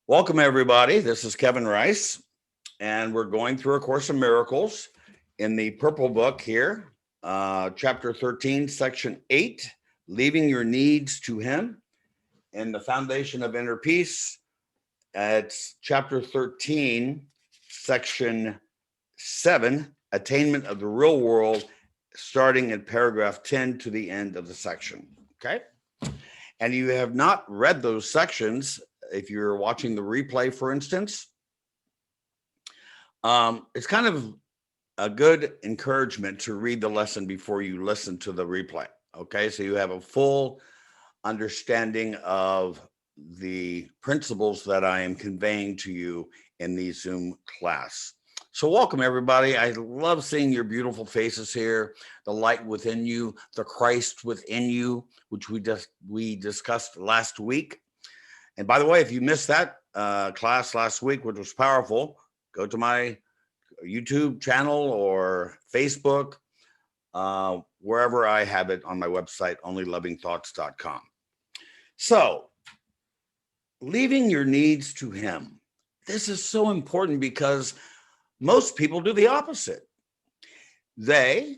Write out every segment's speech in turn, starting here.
Welcome, everybody. This is Kevin Rice, and we're going through A Course in Miracles in the purple book here, chapter 13, section 8, Leaving Your Needs to Him, and the Foundation of Inner Peace. It's chapter 13, section 7, Attainment of the Real World, starting in paragraph 10 to the end of the section. Okay? And you have not read those sections. If you're watching the replay, for instance, it's kind of a good encouragement to read the lesson before you listen to the replay. Okay, so you have a full understanding of the principles that I am conveying to you in the Zoom class. So welcome, everybody. I love seeing your beautiful faces here, the light within you, the Christ within you, which we discussed last week. And by the way, if you missed that class last week, which was powerful, go to my YouTube channel or Facebook, wherever I have it on my website, onlylovingthoughts.com. So, leaving your needs to Him. This is so important because most people do the opposite. They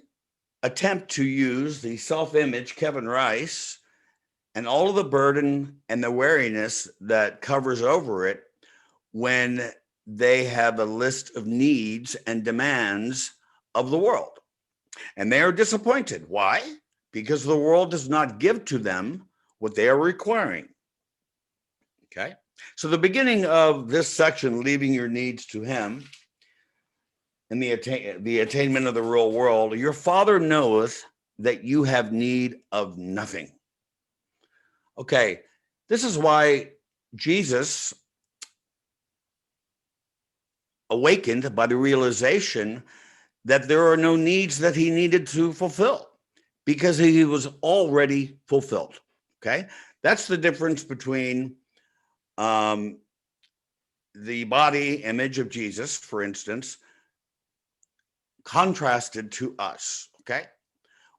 attempt to use the self-image, Kevin Rice, and all of the burden and the wariness that covers over it when they have a list of needs and demands of the world. And they are disappointed. Why? Because the world does not give to them what they are requiring. Okay? So the beginning of this section, leaving your needs to Him, in the attainment of the real world, your Father knoweth that you have need of nothing. Okay, this is why Jesus awakened by the realization that there are no needs that he needed to fulfill because he was already fulfilled. Okay, that's the difference between the body image of Jesus, for instance, contrasted to us. Okay,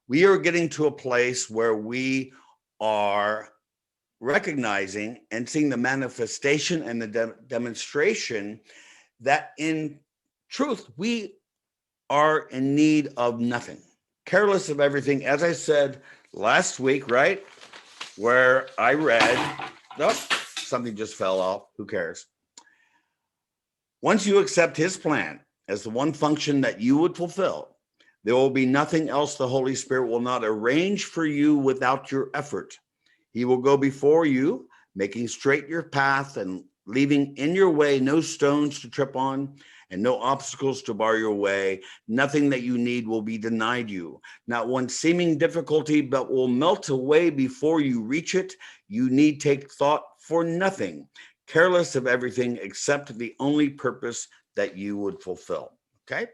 we are getting to a place where we are recognizing and seeing the manifestation and the demonstration that in truth, we are in need of nothing, careless of everything. As I said last week, right, where I read, something just fell off, who cares? Once you accept His plan as the one function that you would fulfill, there will be nothing else the Holy Spirit will not arrange for you without your effort. He will go before you, making straight your path and leaving in your way no stones to trip on and no obstacles to bar your way. Nothing that you need will be denied you. Not one seeming difficulty, but will melt away before you reach it. You need take thought for nothing, careless of everything except the only purpose that you would fulfill. Okay?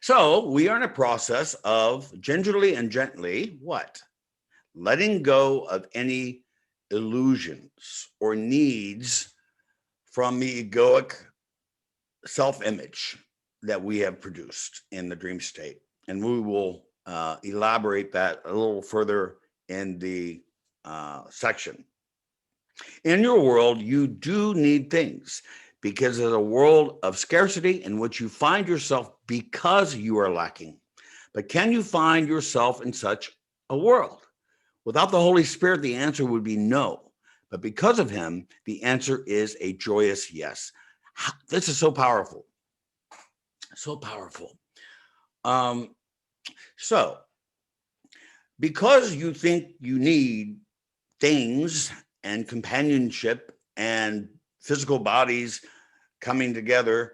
So we are in a process of gingerly and gently, what? Letting go of any illusions or needs from the egoic self-image that we have produced in the dream state. And we will elaborate that a little further in the section. In your world, you do need things because it's a world of scarcity in which you find yourself because you are lacking. But can you find yourself in such a world? Without the Holy Spirit, the answer would be no. But because of Him, the answer is a joyous yes. This is so powerful. So powerful. So, because you think you need things and companionship and physical bodies coming together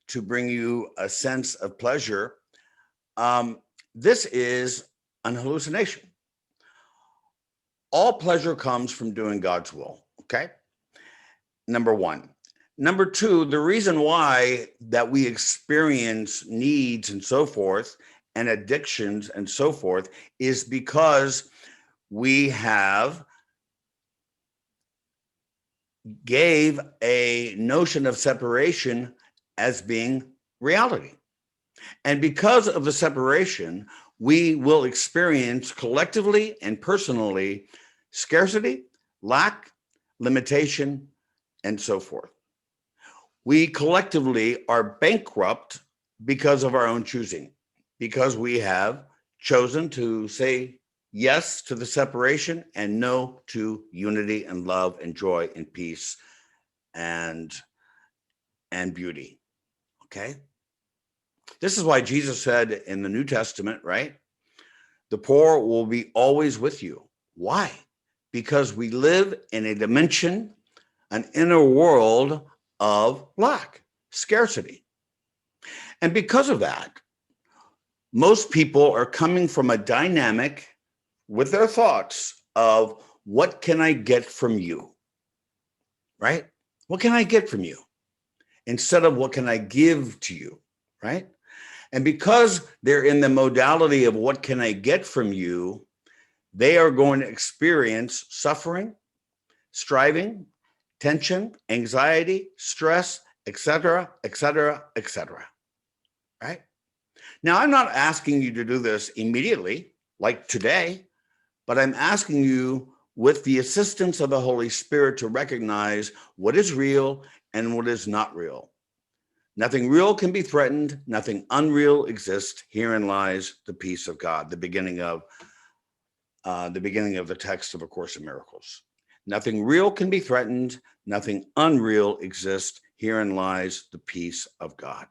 to bring you a sense of pleasure, this is an hallucination. All pleasure comes from doing God's will, okay? Number one. Number two, the reason why that we experience needs and so forth and addictions and so forth is because we have gave a notion of separation as being reality. And because of the separation, we will experience collectively and personally scarcity, lack, limitation, and so forth. We collectively are bankrupt because of our own choosing, because we have chosen to say yes to the separation and no to unity and love and joy and peace and beauty. Okay? This is why Jesus said in the New Testament, right? The poor will be always with you. Why? Because we live in a dimension, an inner world of lack, scarcity. And because of that, most people are coming from a dynamic with their thoughts of what can I get from you? Right? What can I get from you? Instead of what can I give to you? Right? And because they're in the modality of what can I get from you, they are going to experience suffering, striving, tension, anxiety, stress, etc., etc., etc. Right? Now, I'm not asking you to do this immediately, like today, but I'm asking you with the assistance of the Holy Spirit to recognize what is real and what is not real. Nothing real can be threatened. Nothing unreal exists. Herein lies the peace of God, the beginning of the text of A Course in Miracles. Nothing real can be threatened. Nothing unreal exists. Herein lies the peace of God.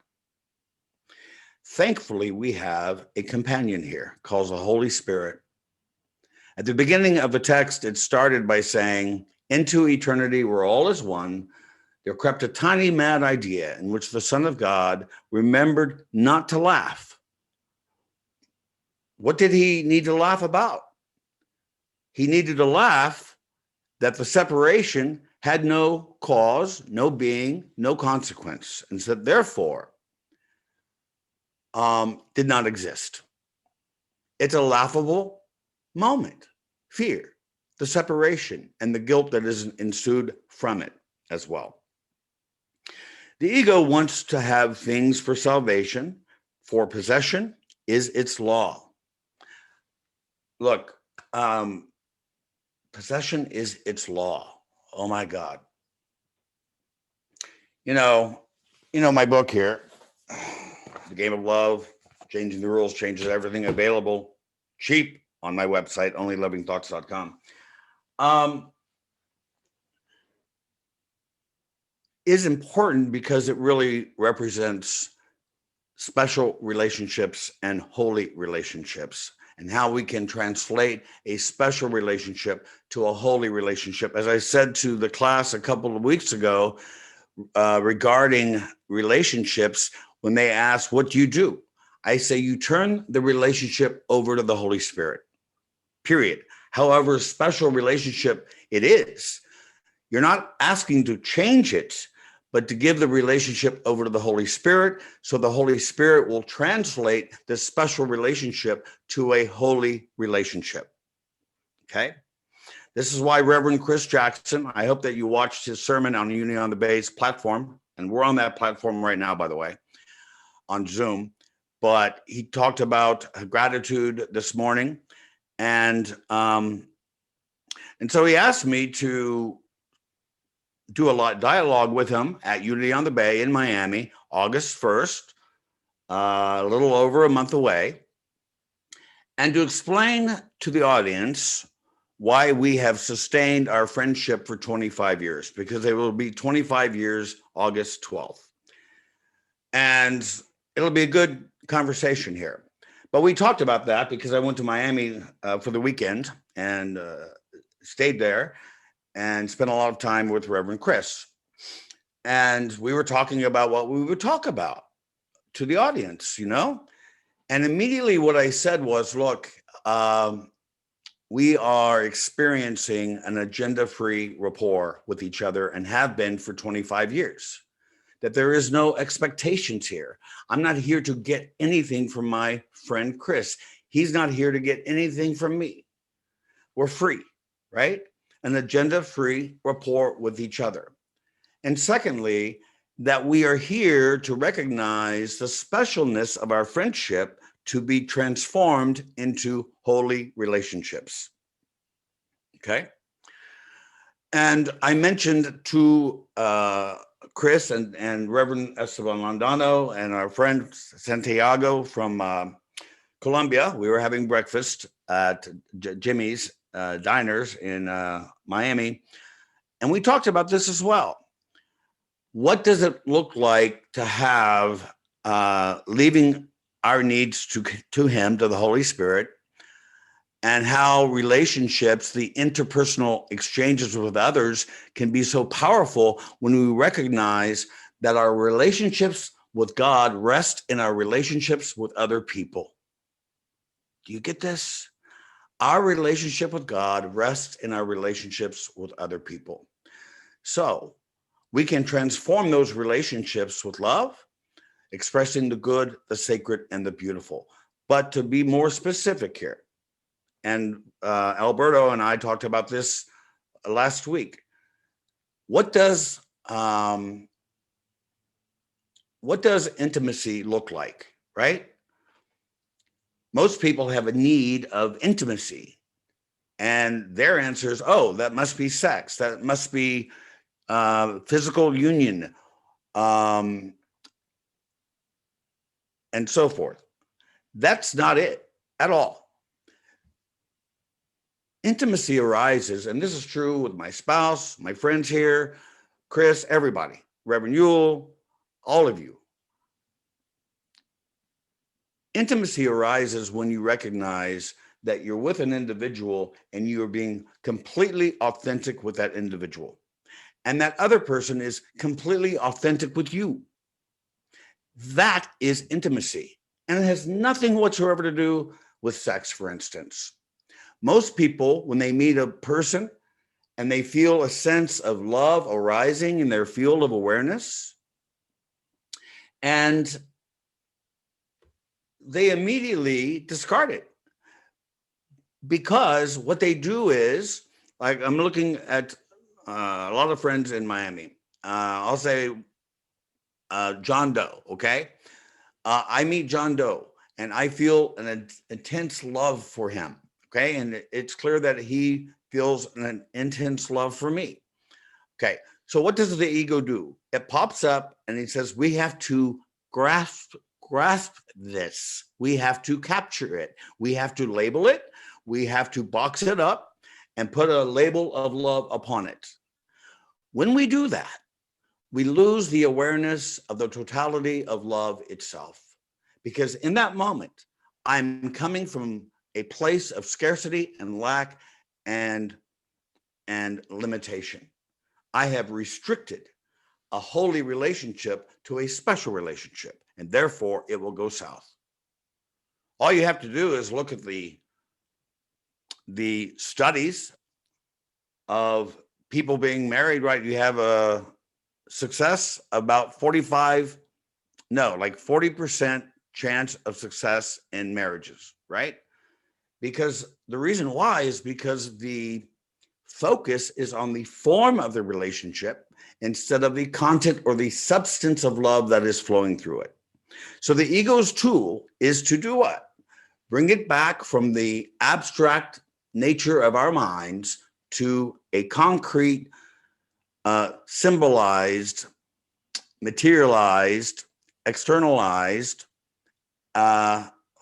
Thankfully, we have a companion here called the Holy Spirit. At the beginning of the text, it started by saying, into eternity where all is one, there crept a tiny mad idea in which the Son of God remembered not to laugh. What did he need to laugh about? He needed to laugh that the separation had no cause, no being, no consequence, and so therefore did not exist. It's a laughable moment, fear, the separation, and the guilt that is ensued from it as well. The ego wants to have things for salvation, for possession is its law. Look, possession is its law. Oh my God. You know my book here, The Game of Love, Changing the Rules, Changes Everything, available cheap on my website, onlylovingthoughts.com. Is important because it really represents special relationships and holy relationships, and how we can translate a special relationship to a holy relationship. As I said to the class a couple of weeks ago regarding relationships, when they ask, what do you do? I say, you turn the relationship over to the Holy Spirit, period. However special relationship it is, you're not asking to change it, but to give the relationship over to the Holy Spirit, so the Holy Spirit will translate this special relationship to a holy relationship. Okay? This is why Reverend Chris Jackson, I hope that you watched his sermon on Unity on the Base platform, and we're on that platform right now, by the way, on Zoom, but he talked about gratitude this morning, and so he asked me to do a lot dialogue with him at Unity on the Bay in Miami, August 1st, a little over a month away, and to explain to the audience why we have sustained our friendship for 25 years, because it will be 25 years, August 12th. And it'll be a good conversation here. But we talked about that because I went to Miami for the weekend and stayed there and spent a lot of time with Reverend Chris. And we were talking about what we would talk about to the audience, And immediately what I said was, look, we are experiencing an agenda-free rapport with each other and have been for 25 years. That there is no expectations here. I'm not here to get anything from my friend Chris. He's not here to get anything from me. We're free, right? An agenda-free rapport with each other. And secondly, that we are here to recognize the specialness of our friendship to be transformed into holy relationships. Okay? And I mentioned to Chris and Reverend Esteban Landano and our friend Santiago from Colombia. We were having breakfast at Jimmy's Diners in Miami. And we talked about this as well. What does it look like to have leaving our needs to Him, to the Holy Spirit, and how relationships, the interpersonal exchanges with others, can be so powerful when we recognize that our relationships with God rest in our relationships with other people. Do you get this? Our relationship with God rests in our relationships with other people. So we can transform those relationships with love, expressing the good, the sacred, and the beautiful. But to be more specific here, and Alberto and I talked about this last week. What does intimacy look like, right? Most people have a need of intimacy, and their answer is, oh, that must be sex. That must be physical union, and so forth. That's not it at all. Intimacy arises, and this is true with my spouse, my friends here, Chris, everybody, Reverend Yule, all of you. Intimacy arises when you recognize that you're with an individual and you are being completely authentic with that individual. And that other person is completely authentic with you. That is intimacy. And it has nothing whatsoever to do with sex, for instance. Most people, when they meet a person and they feel a sense of love arising in their field of awareness, and they immediately discard it. Because what they do is, like, I'm looking at a lot of friends in Miami. I'll say John Doe, okay? I meet John Doe, and I feel an intense love for him, okay? And it's clear that he feels an intense love for me. Okay, so what does the ego do? It pops up and it says, we have to grasp this. We have to capture it. We have to label it. We have to box it up and put a label of love upon it. When we do that, we lose the awareness of the totality of love itself. Because in that moment, I'm coming from a place of scarcity and lack and limitation. I have restricted a holy relationship to a special relationship, and therefore it will go south. All you have to do is look at the studies of people being married, right? You have a success about 40% chance of success in marriages, right? Because the reason why is because the focus is on the form of the relationship instead of the content or the substance of love that is flowing through it. So the ego's tool is to do what? Bring it back from the abstract nature of our minds to a concrete, symbolized, materialized, externalized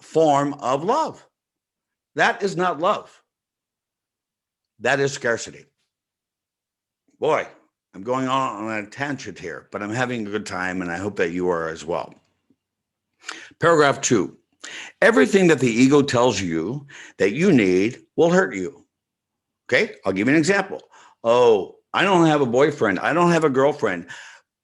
form of love. That is not love. That is scarcity. Boy, I'm going on a tangent here, but I'm having a good time, and I hope that you are as well. Paragraph 2. Everything that the ego tells you that you need will hurt you. Okay, I'll give you an example. Oh, I don't have a boyfriend. I don't have a girlfriend.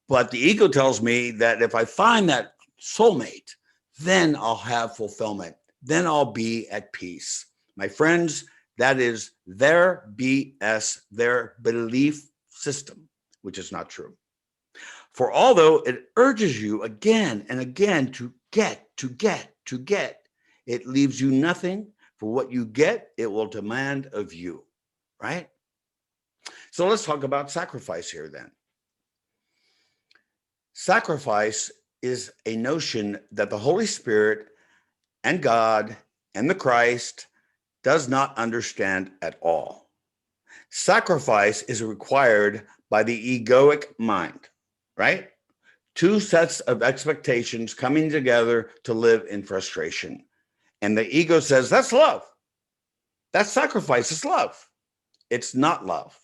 But the ego tells me that if I find that soulmate, then I'll have fulfillment. Then I'll be at peace. My friends, that is their BS, their belief system, which is not true. For although it urges you again and again to get, it leaves you nothing. For what you get, it will demand of you, right? So let's talk about sacrifice here then. Sacrifice is a notion that the Holy Spirit and God and the Christ does not understand at all. Sacrifice is required by the egoic mind, right? Two sets of expectations coming together to live in frustration. And the ego says, that's love. That's sacrifice. It's love. It's not love.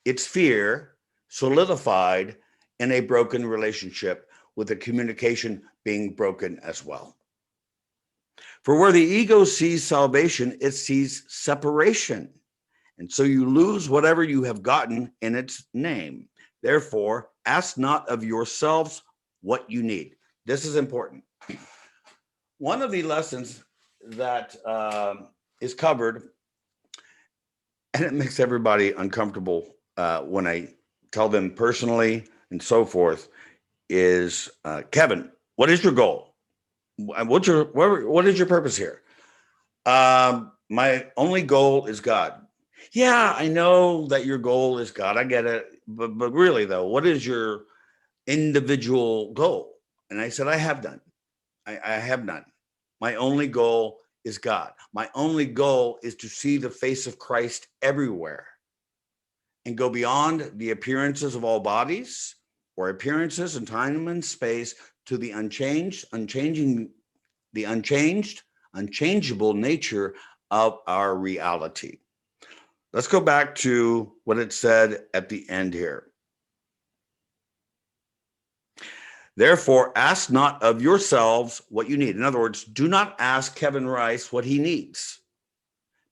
It's fear solidified in a broken relationship with the communication being broken as well. For where the ego sees salvation, it sees separation. And so you lose whatever you have gotten in its name. Therefore, ask not of yourselves what you need. This is important. One of the lessons that is covered, and it makes everybody uncomfortable when I tell them personally and so forth, is Kevin, what is your goal? What is your purpose here? My only goal is God. Yeah, I know that your goal is God. I get it. But really, though, what is your individual goal? And I said, I have none. I have none. My only goal is God. My only goal is to see the face of Christ everywhere and go beyond the appearances of all bodies or appearances in time and space to the unchangeable nature of our reality. Let's go back to what it said at the end here. Therefore, ask not of yourselves what you need. In other words, do not ask Kevin Rice what he needs,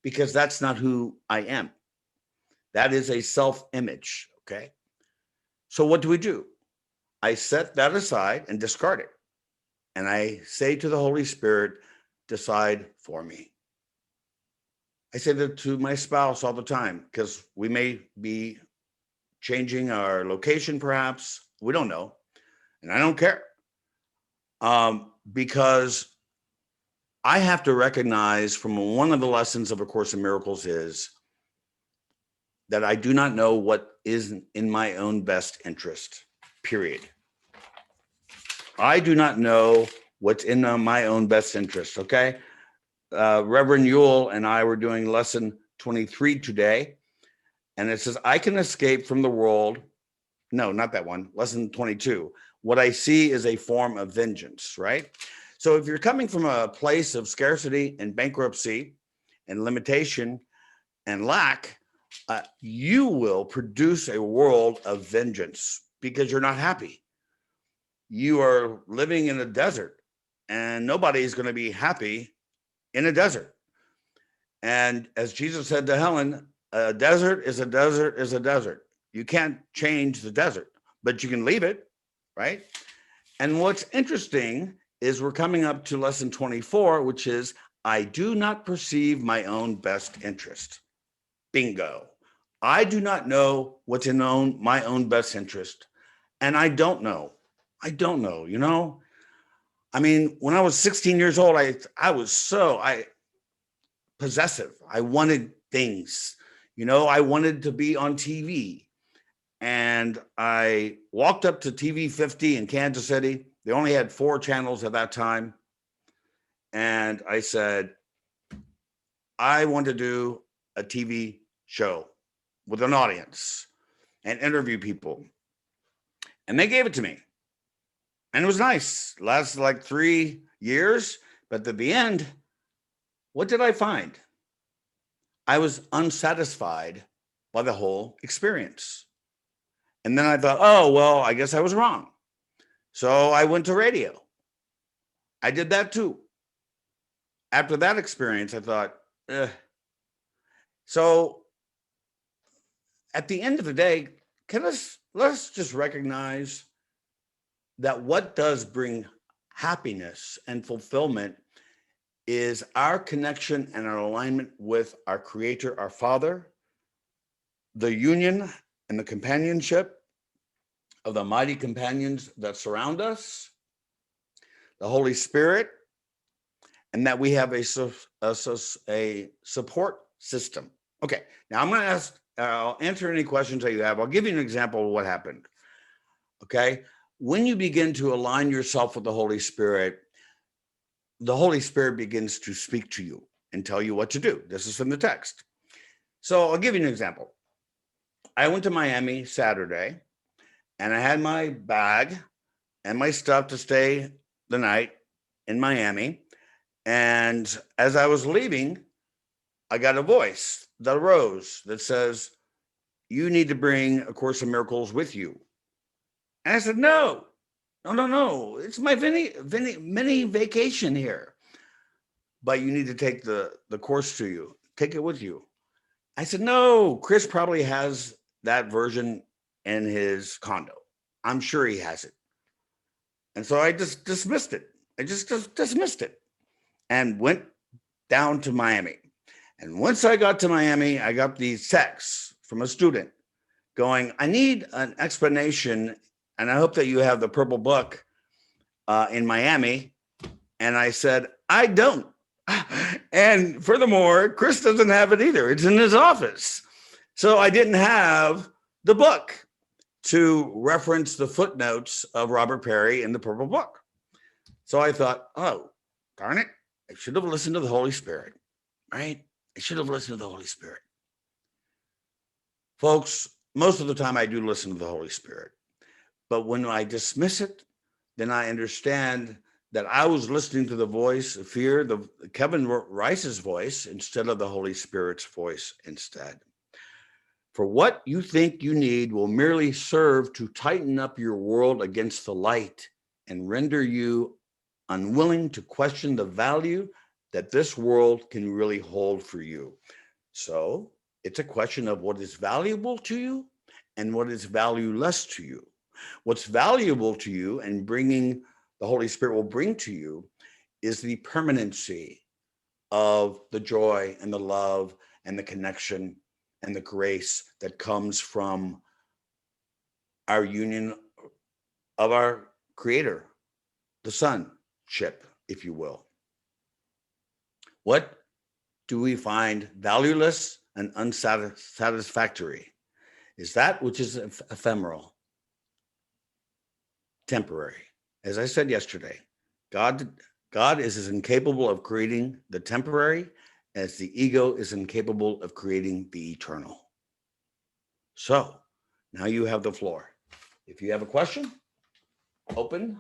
because that's not who I am. That is a self-image, okay? So what do? I set that aside and discard it. And I say to the Holy Spirit, decide for me. I say that to my spouse all the time, because we may be changing our location, perhaps. We don't know. And I don't care. Because I have to recognize from one of the lessons of A Course in Miracles is that I do not know what is in my own best interest, period. I do not know what's in my own best interest, okay? Reverend Yule and I were doing lesson 23 today, and it says, I can escape from the world. No, not that one, lesson 22. What I see is a form of vengeance, right? So if you're coming from a place of scarcity and bankruptcy and limitation and lack, you will produce a world of vengeance because you're not happy. You are living in a desert, and nobody's going to be happy in a desert. And as Jesus said to Helen, a desert is a desert is a desert. You can't change the desert, but you can leave it, right? And what's interesting is we're coming up to lesson 24, which is, I do not perceive my own best interest. Bingo. I do not know what's in my own best interest. And I don't know. You know? I mean, when I was 16 years old, I was so possessive. I wanted things, you know, I wanted to be on TV. And I walked up to TV 50 in Kansas City. They only had 4 channels at that time. And I said, I want to do a TV show with an audience and interview people. And they gave it to me. And it was nice. Lasted like 3 years. But at the end, what did I find? I was unsatisfied by the whole experience. And then I thought, oh, well, I guess I was wrong. So I went to radio. I did that too. After that experience, I thought, So at the end of the day, let's just recognize that what does bring happiness and fulfillment is our connection and our alignment with our Creator, our Father, the union and the companionship of the mighty companions that surround us, the Holy Spirit, and that we have a support system. Okay, now I'm going to ask, I'll answer any questions that you have. I'll give you an example of what happened. Okay, when you begin to align yourself with the Holy Spirit begins to speak to you and tell you what to do. This is from the text. So I'll give you an example. I went to Miami Saturday, and I had my bag and my stuff to stay the night in Miami. And as I was leaving, I got a voice that arose that says, "You need to bring A Course in Miracles with you." And I said, "No, no, no, no. It's my mini vacation here. But you need to take the course to you. Take it with you." I said, "No, Chris probably has that version in his condo. I'm sure he has it." And so I just dismissed it. I just dismissed it and went down to Miami. And once I got to Miami, I got these texts from a student going, "I need an explanation, and I hope that you have the purple book in Miami." And I said, "I don't." And furthermore, Chris doesn't have it either. It's in his office. So I didn't have the book to reference the footnotes of Robert Perry in the purple book. So I thought, oh, darn it, I should have listened to the Holy Spirit, right? I should have listened to the Holy Spirit. Folks, most of the time I do listen to the Holy Spirit. But when I dismiss it, then I understand that I was listening to the voice of fear, the Kevin Rice's voice, instead of the Holy Spirit's voice instead. For what you think you need will merely serve to tighten up your world against the light and render you unwilling to question the value that this world can really hold for you. So it's a question of what is valuable to you and what is valueless to you. What's valuable to you and bringing the Holy Spirit will bring to you is the permanency of the joy and the love and the connection and the grace that comes from our union of our Creator, the sonship, if you will. What do we find valueless and unsatisfactory? Is that which is ephemeral, temporary. As I said yesterday, God is as incapable of creating the temporary as the ego is incapable of creating the eternal. So now you have the floor. If you have a question, open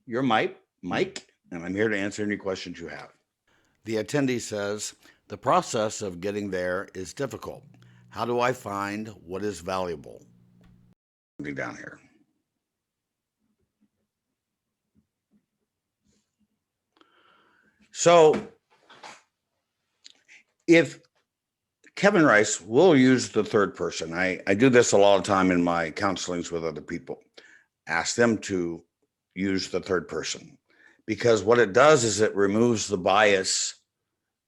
your mic, and I'm here to answer any questions you have. The attendee says, "The process of getting there is difficult. How do I find what is valuable?" Down here. So if Kevin Rice will use the third person, I do this a lot of time in my counselings with other people, ask them to use the third person, because what it does is it removes the bias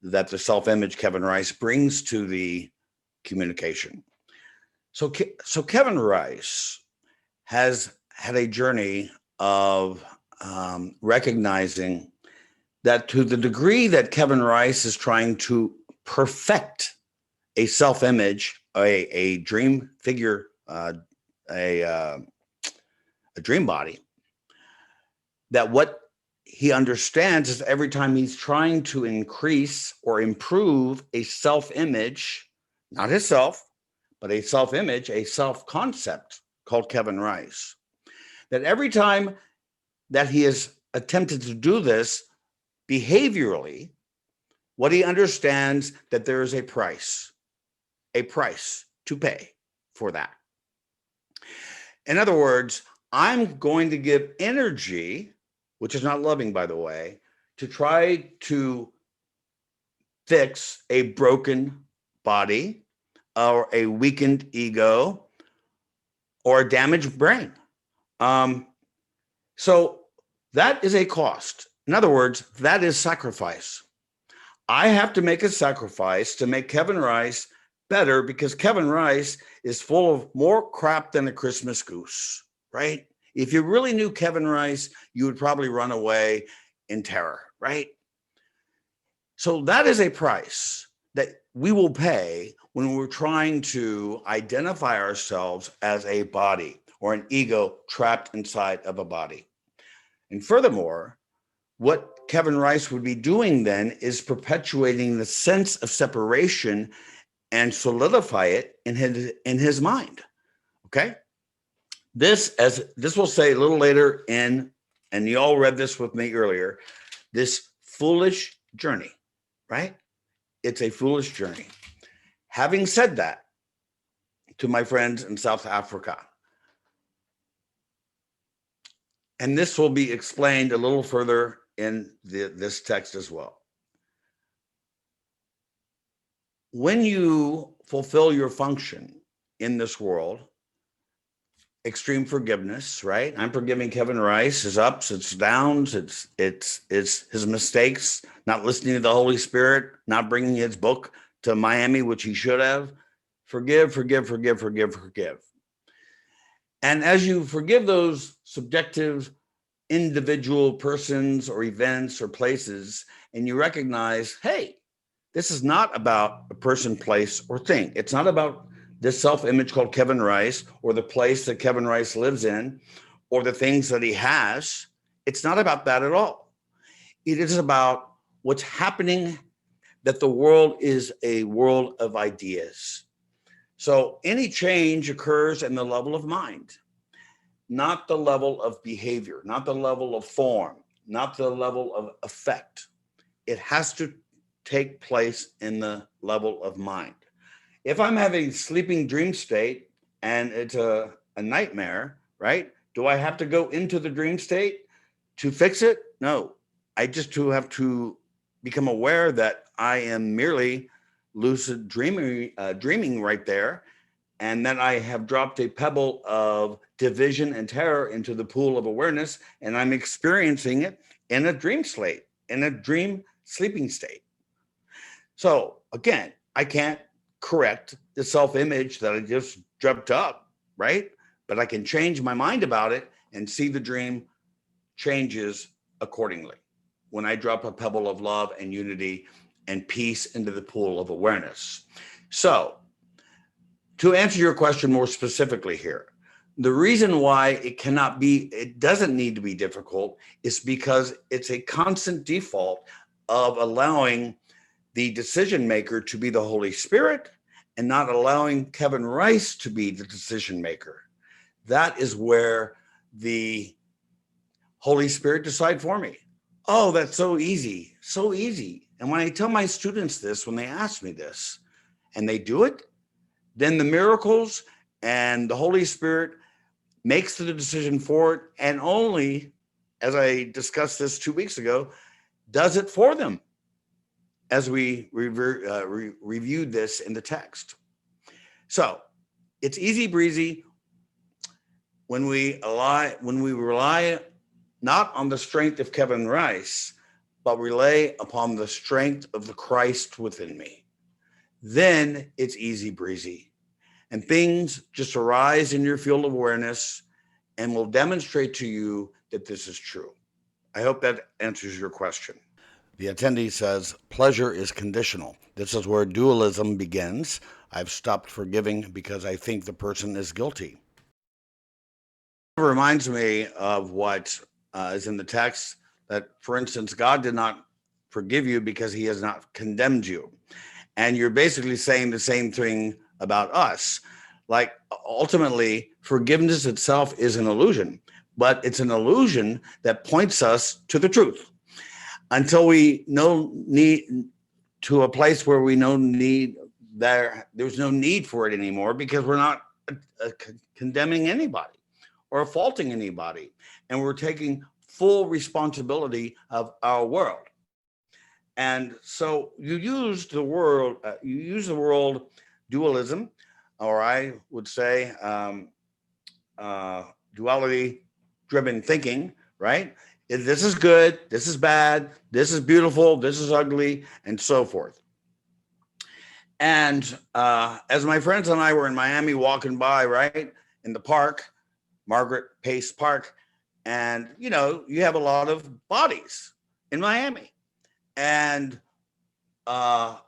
that the self-image Kevin Rice brings to the communication. So Kevin Rice has had a journey of recognizing that to the degree that Kevin Rice is trying to perfect a self-image, a dream figure, a dream body, that what he understands is every time he's trying to increase or improve a self-image, not his self, but a self-image, a self-concept called Kevin Rice, that every time that he has attempted to do this behaviorally, what he understands that there is a price to pay for that. In other words, I'm going to give energy, which is not loving, by the way, to try to fix a broken body or a weakened ego or a damaged brain. So that is a cost. In other words, that is sacrifice. I have to make a sacrifice to make Kevin Rice better, because Kevin Rice is full of more crap than a Christmas goose, right? If you really knew Kevin Rice, you would probably run away in terror, right? So that is a price that we will pay when we're trying to identify ourselves as a body or an ego trapped inside of a body. And furthermore, what Kevin Rice would be doing then is perpetuating the sense of separation and solidify it in his mind. Okay. This will say a little later in, and you all read this with me earlier, this foolish journey, right? It's a foolish journey. Having said that, to my friends in South Africa, and this will be explained a little further in this text as well. When you fulfill your function in this world, extreme forgiveness, right? I'm forgiving Kevin Rice, his ups, his downs, it's his mistakes, not listening to the Holy Spirit, not bringing his book to Miami, which he should have. Forgive, forgive, forgive, forgive, forgive. And as you forgive those subjective individual persons or events or places, and you recognize, hey, this is not about a person, place, or thing. It's not about this self-image called Kevin Rice or the place that Kevin Rice lives in or the things that he has. It's not about that at all. It is about what's happening, that the world is a world of ideas. So any change occurs in the level of mind, not the level of behavior, not the level of form, not the level of effect. It has to take place in the level of mind. If I'm having sleeping dream state and it's a nightmare, right? Do I have to go into the dream state to fix it? No, I just have to become aware that I am merely lucid dreaming right there. And then I have dropped a pebble of division and terror into the pool of awareness, and I'm experiencing it in a dream state, in a dream sleeping state. So again, I can't correct the self-image that I just dreamt up, right? But I can change my mind about it and see the dream changes accordingly when I drop a pebble of love and unity and peace into the pool of awareness. So to answer your question more specifically here, the reason why it doesn't need to be difficult is because it's a constant default of allowing the decision maker to be the Holy Spirit and not allowing Kevin Rice to be the decision maker. That is where the Holy Spirit decide for me. Oh, that's so easy, so easy. And when I tell my students this, when they ask me this, and they do it, then the miracles and the Holy Spirit makes the decision for it, and only, as I discussed this 2 weeks ago, does it for them, as we reviewed this in the text. So it's easy breezy when we rely not on the strength of Kevin Rice, but rely upon the strength of the Christ within me. Then it's easy breezy. And things just arise in your field of awareness and will demonstrate to you that this is true. I hope that answers your question. The attendee says, pleasure is conditional. This is where dualism begins. I've stopped forgiving because I think the person is guilty. It reminds me of what is in the text, that, for instance, God did not forgive you because he has not condemned you. And you're basically saying the same thing about us. Like, ultimately, forgiveness itself is an illusion, but it's an illusion that points us to the truth. Until we need to a place where we there's no need for it anymore, because we're not condemning anybody or faulting anybody, and we're taking full responsibility of our world. And so you use the word dualism, or I would say duality driven thinking, right? This is good, this is bad, this is beautiful, this is ugly, and so forth. And as my friends and I were in Miami walking by, right, in the park, Margaret Pace Park, and you have a lot of bodies in Miami. And so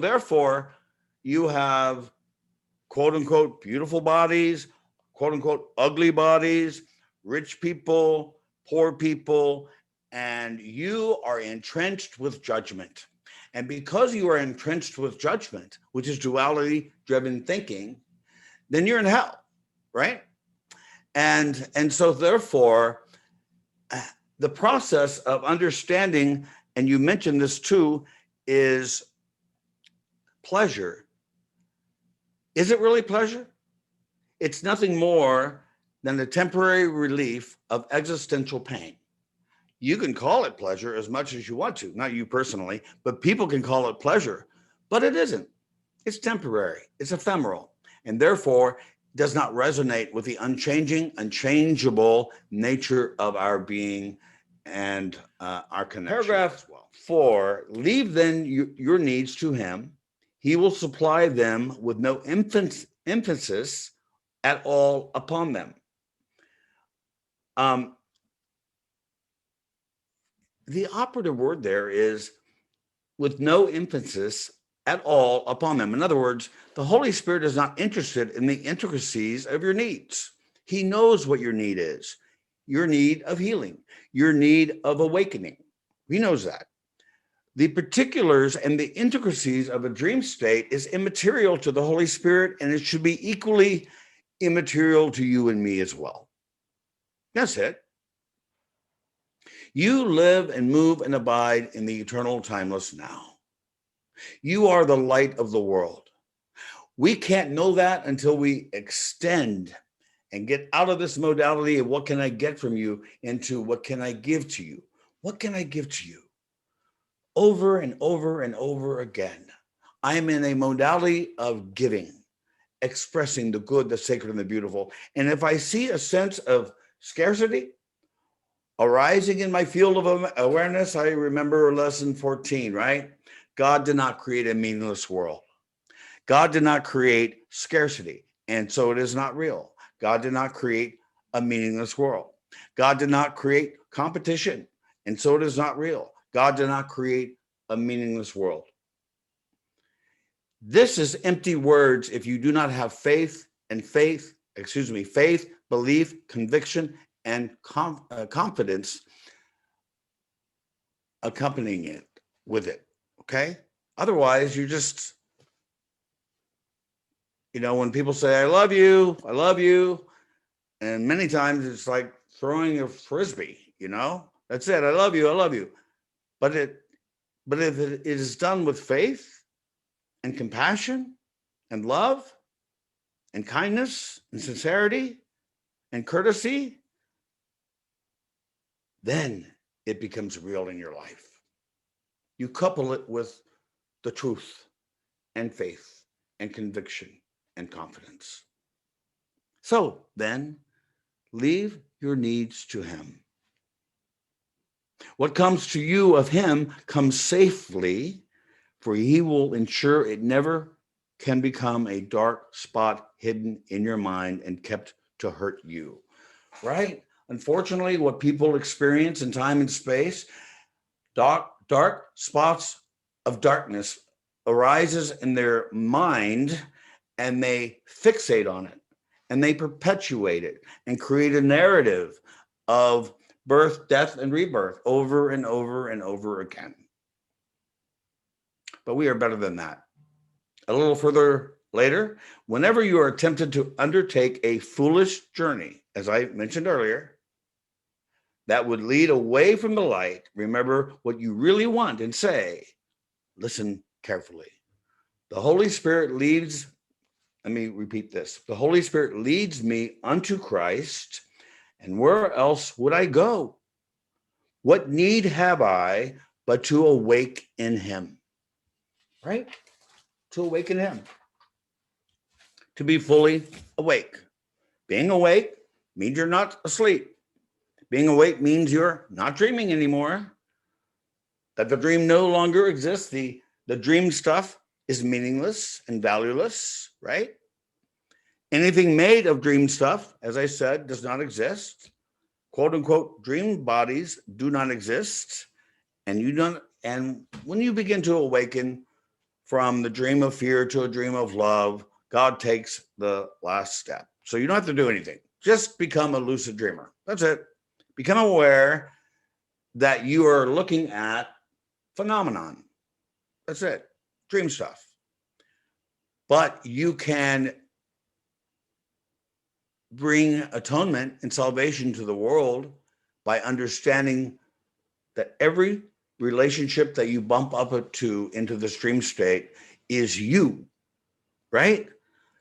therefore you have quote unquote beautiful bodies, quote unquote ugly bodies, rich people, poor people, and you are entrenched with judgment. And because you are entrenched with judgment, which is duality-driven thinking, then you're in hell, right? And so therefore, the process of understanding, and you mentioned this too, is pleasure. Is it really pleasure? It's nothing more than the temporary relief of existential pain. You can call it pleasure as much as you want to, not you personally, but people can call it pleasure, but it isn't. It's temporary, it's ephemeral, and therefore does not resonate with the unchanging, unchangeable nature of our being and our connection. Paragraph 4, leave then your needs to him. He will supply them with no emphasis at all upon them. The operative word there is with no emphasis at all upon them. In other words, the Holy Spirit is not interested in the intricacies of your needs. He knows what your need is, your need of healing, your need of awakening. He knows that. The particulars and the intricacies of a dream state is immaterial to the Holy Spirit, and it should be equally immaterial to you and me as well. That's it. You live and move and abide in the eternal timeless now. You are the light of the world. We can't know that until we extend and get out of this modality of what can I get from you into what can I give to you? What can I give to you? Over and over and over again, I am in a modality of giving, expressing the good, the sacred, and the beautiful. And if I see a sense of scarcity arising in my field of awareness, I remember lesson 14, right? God did not create a meaningless world. God did not create scarcity, and so it is not real. God did not create a meaningless world. God did not create competition, and so it is not real. God did not create a meaningless world. This is empty words if you do not have faith, belief, conviction, and confidence accompanying it with it. Okay. Otherwise, you're just, when people say, I love you, and many times it's like throwing a frisbee, that's it. I love you. But if it is done with faith and compassion and love and kindness and sincerity and courtesy, then it becomes real in your life. You couple it with the truth and faith and conviction and confidence. So then, leave your needs to him. What comes to you of him comes safely, for he will ensure it never can become a dark spot hidden in your mind and kept to hurt you, right? Unfortunately, what people experience in time and space, dark spots of darkness arises in their mind, and they fixate on it, and they perpetuate it and create a narrative of birth, death, and rebirth over and over and over again. But we are better than that. A little further later, whenever you are tempted to undertake a foolish journey, as I mentioned earlier, that would lead away from the light, remember what you really want and say. Listen carefully. The Holy Spirit leads, let me repeat this. The Holy Spirit leads me unto Christ, and where else would I go? What need have I but to awake in him? Right? To awaken him. To be fully awake. Being awake means you're not asleep. Being awake means you're not dreaming anymore. That the dream no longer exists. The dream stuff is meaningless and valueless, right? Anything made of dream stuff, as I said, does not exist. Quote unquote, dream bodies do not exist. And when you begin to awaken from the dream of fear to a dream of love, God takes the last step. So you don't have to do anything. Just become a lucid dreamer. That's it. Become aware that you are looking at phenomenon. That's it. Dream stuff. But you can bring atonement and salvation to the world by understanding that every relationship that you bump up to into the dream state is you, right?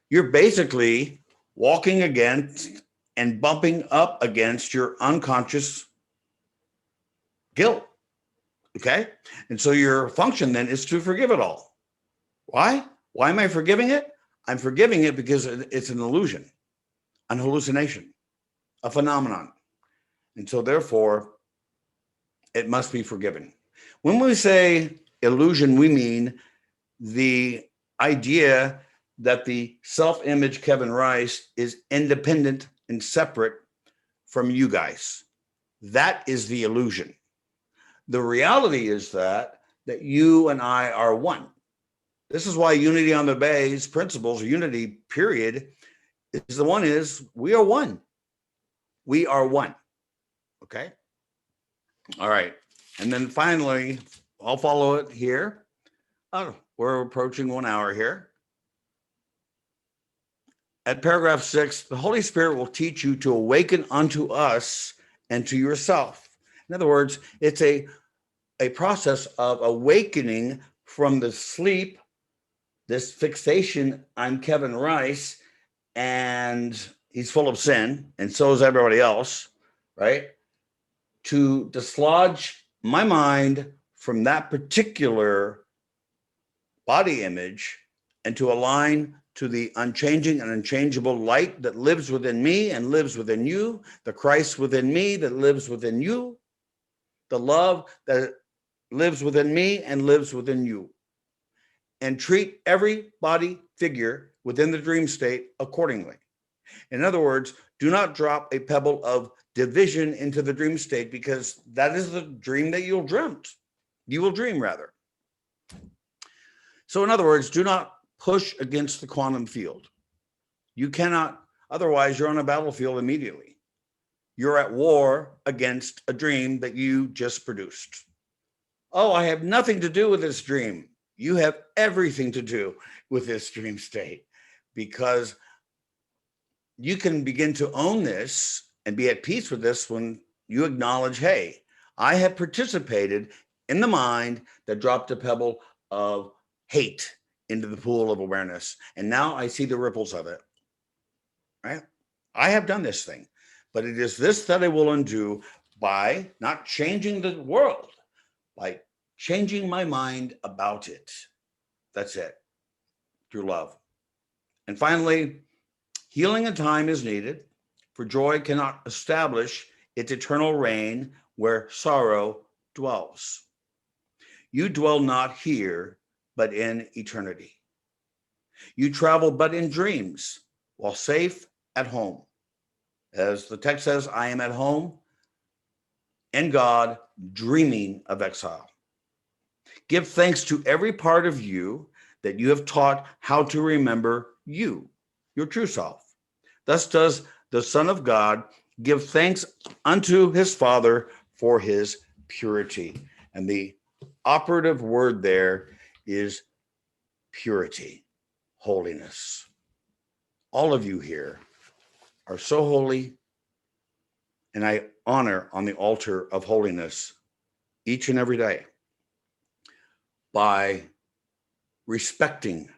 You're basically walking against and bumping up against your unconscious guilt. Okay. And so your function then is to forgive it all. Why? Why am I forgiving it? I'm forgiving it because it's an illusion, an hallucination, a phenomenon. And so therefore, it must be forgiven. When we say illusion, we mean the idea that the self-image Kevin Rice is independent and separate from you guys. That is the illusion. The reality is that you and I are one. This is why Unity on the Bay's principles, unity period, is the one is we are one. We are one. Okay. All right. And then finally, I'll follow it here. Oh, we're approaching 1 hour here. At paragraph 6, the Holy Spirit will teach you to awaken unto us and to yourself. In other words, it's a process of awakening from the sleep, this fixation, I'm Kevin Rice, and he's full of sin, and so is everybody else, right? To dislodge my mind from that particular body image and to align to the unchanging and unchangeable light that lives within me and lives within you, the Christ within me that lives within you, the love that lives within me and lives within you. And treat every body figure within the dream state accordingly. In other words, do not drop a pebble of division into the dream state, because that is the dream that you will dream rather. So in other words, do not push against the quantum field. You cannot, otherwise you're on a battlefield immediately. You're at war against a dream that you just produced. Oh, I have nothing to do with this dream. You have everything to do with this dream state, because you can begin to own this and be at peace with this when you acknowledge, hey, I have participated in the mind that dropped a pebble of hate into the pool of awareness. And now I see the ripples of it, right? I have done this thing, but it is this that I will undo by not changing the world, by changing my mind about it. That's it, through love. And finally, healing in time is needed, for joy cannot establish its eternal reign where sorrow dwells. You dwell not here, but in eternity. You travel but in dreams, while safe at home. As the text says, I am at home in God, dreaming of exile. Give thanks to every part of you that you have taught how to remember you, your true self. Thus does the Son of God give thanks unto his Father for his purity. And the operative word there is purity, holiness. All of you here are so holy, and I honor on the altar of holiness each and every day by respecting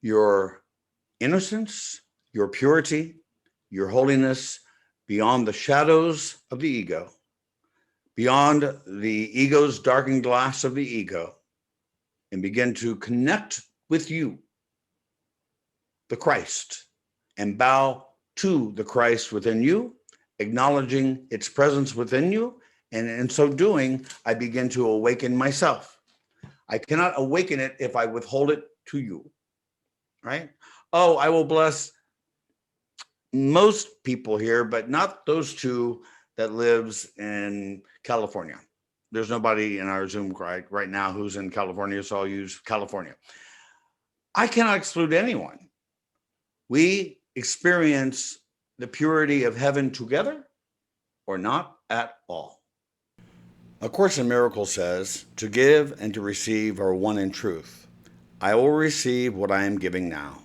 your innocence, your purity, your holiness beyond the shadows of the ego, beyond the ego's darkened glass of the ego, and begin to connect with you, the Christ, and bow to the Christ within you, acknowledging its presence within you. And in so doing, I begin to awaken myself. I cannot awaken it if I withhold it to you, right? Oh, I will bless most people here, but not those two that lives in California. There's nobody in our Zoom right now who's in California, so I'll use California. I cannot exclude anyone. We experience the purity of heaven together or not at all. A Course in Miracles says, "To give and to receive are one in truth. I will receive what I am giving now."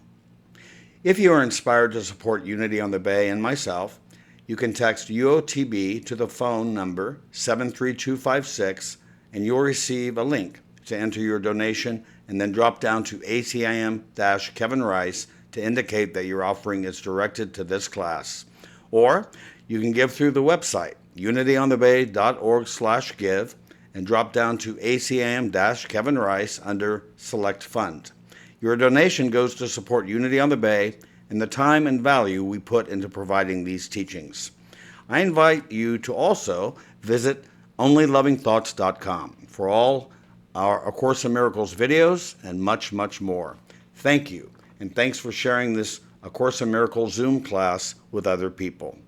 If you are inspired to support Unity on the Bay and myself, you can text UOTB to the phone number 73256 and you'll receive a link to enter your donation, and then drop down to ACIM-Kevin Rice to indicate that your offering is directed to this class. Or you can give through the website, unityonthebay.org/give, and drop down to ACIM-Kevin Rice under Select Fund. Your donation goes to support Unity on the Bay and the time and value we put into providing these teachings. I invite you to also visit onlylovingthoughts.com for all our A Course in Miracles videos and much, much more. Thank you, and thanks for sharing this A Course in Miracles Zoom class with other people.